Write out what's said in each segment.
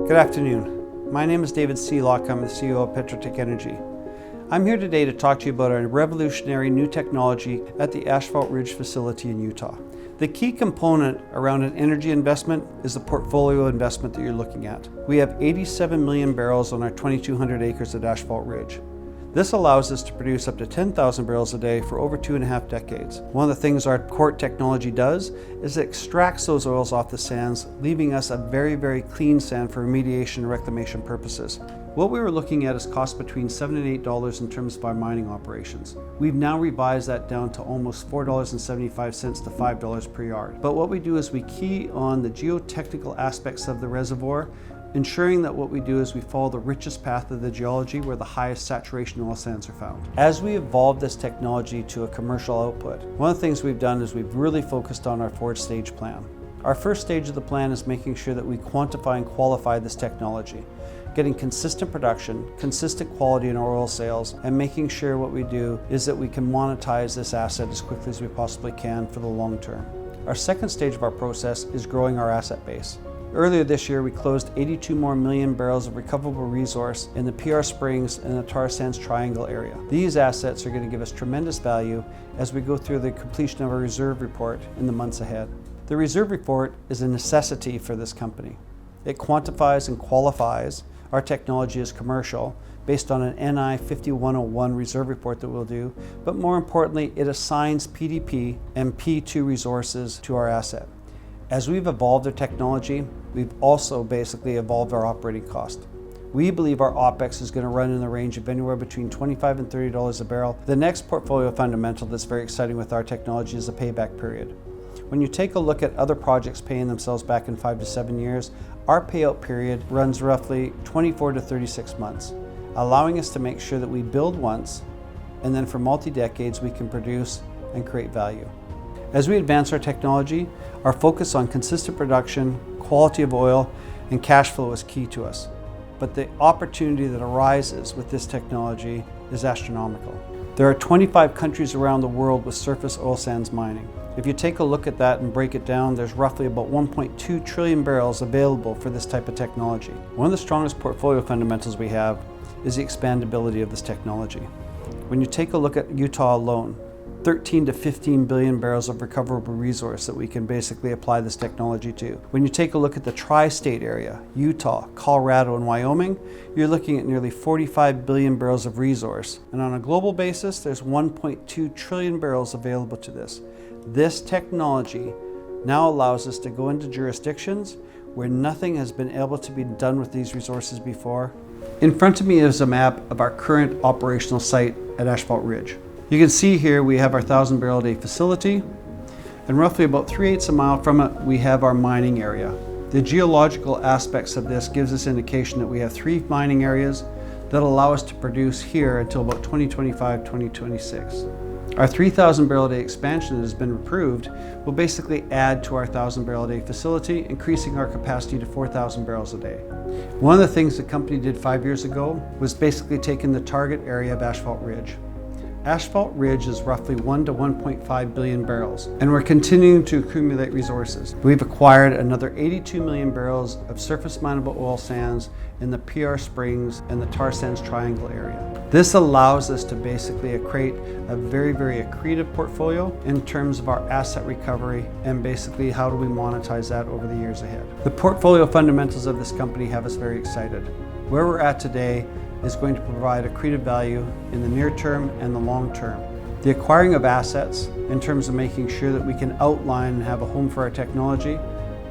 Good afternoon. My name is David Sealock. I'm the CEO of Petroteq Energy. I'm here today to talk to you about a revolutionary new technology at the Asphalt Ridge facility in Utah. The key component around an energy investment is the portfolio investment that you're looking at. We have 87 million barrels on our 2,200 acres at Asphalt Ridge. This allows us to produce up to 10,000 barrels a day for over 2.5 decades. One of the things our Core technology does is it extracts those oils off the sands, leaving us a very, very clean sand for remediation and reclamation purposes. What we were looking at is cost between $7 and $8 in terms of our mining operations. We've now revised that down to almost $4.75 to $5 per yard. But what we do is we key on the geotechnical aspects of the reservoir, ensuring that what we do is we follow the richest path of the geology where the highest saturation oil sands are found. As we evolve this technology to a commercial output, one of the things we've done is we've really focused on our 4-stage plan. Our first stage of the plan is making sure that we quantify and qualify this technology, getting consistent production, consistent quality in our oil sales, and making sure what we do is that we can monetize this asset as quickly as we possibly can for the long term. Our second stage of our process is growing our asset base. Earlier this year, we closed 82 more million barrels of recoverable resource in the PR Springs and the tar sands triangle area. These assets are going to give us tremendous value as we go through the completion of our reserve report in the months ahead. The reserve report is a necessity for this company. It quantifies and qualifies our technology as commercial based on an NI 5101 reserve report that we'll do, but more importantly, it assigns PDP and P2 resources to our asset. As we've evolved our technology, we've also basically evolved our operating cost. We believe our OPEX is going to run in the range of anywhere between $25 and $30 a barrel. The next portfolio fundamental that's very exciting with our technology is the payback period. When you take a look at other projects paying themselves back in 5 to 7 years, our payout period runs roughly 24 to 36 months, allowing us to make sure that we build once, and then for multi-decades we can produce and create value. As we advance our technology, our focus on consistent production, quality of oil, and cash flow is key to us. But the opportunity that arises with this technology is astronomical. There are 25 countries around the world with surface oil sands mining. If you take a look at that and break it down, there's roughly about 1.2 trillion barrels available for this type of technology. One of the strongest portfolio fundamentals we have is the expandability of this technology. When you take a look at Utah alone, 13 to 15 billion barrels of recoverable resource that we can basically apply this technology to. When you take a look at the tri-state area, Utah, Colorado, and Wyoming, you're looking at nearly 45 billion barrels of resource. And on a global basis, there's 1.2 trillion barrels available to this. This technology now allows us to go into jurisdictions where nothing has been able to be done with these resources before. In front of me is a map of our current operational site at Asphalt Ridge. You can see here we have our 1,000 barrel a day facility, and roughly about 3/8 a mile from it we have our mining area. The geological aspects of this gives us indication that we have 3 mining areas that allow us to produce here until about 2025, 2026. Our 3,000 barrel a day expansion that has been approved will basically add to our 1,000 barrel a day facility, increasing our capacity to 4,000 barrels a day. One of the things the company did 5 years ago was basically taking the target area of Asphalt Ridge. Asphalt Ridge is roughly 1 to 1.5 billion barrels, and we're continuing to accumulate resources. We've acquired another 82 million barrels of surface mineable oil sands in the PR Springs and the tar sands triangle area. This allows us to basically create a very, very accretive portfolio in terms of our asset recovery and basically how do we monetize that over the years ahead. The portfolio fundamentals of this company have us very excited. Where we're at today is going to provide accretive value in the near term and the long term. The acquiring of assets in terms of making sure that we can outline and have a home for our technology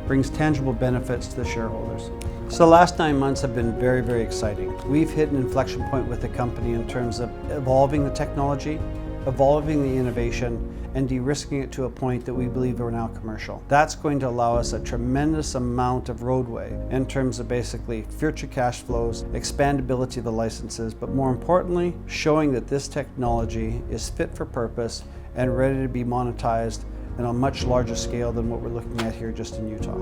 brings tangible benefits to the shareholders. So the last 9 months have been very, very exciting. We've hit an inflection point with the company in terms of evolving the technology, evolving the innovation, and de-risking it to a point that we believe we're now commercial. That's going to allow us a tremendous amount of roadway in terms of basically future cash flows, expandability of the licenses, but more importantly, showing that this technology is fit for purpose and ready to be monetized on a much larger scale than what we're looking at here just in Utah.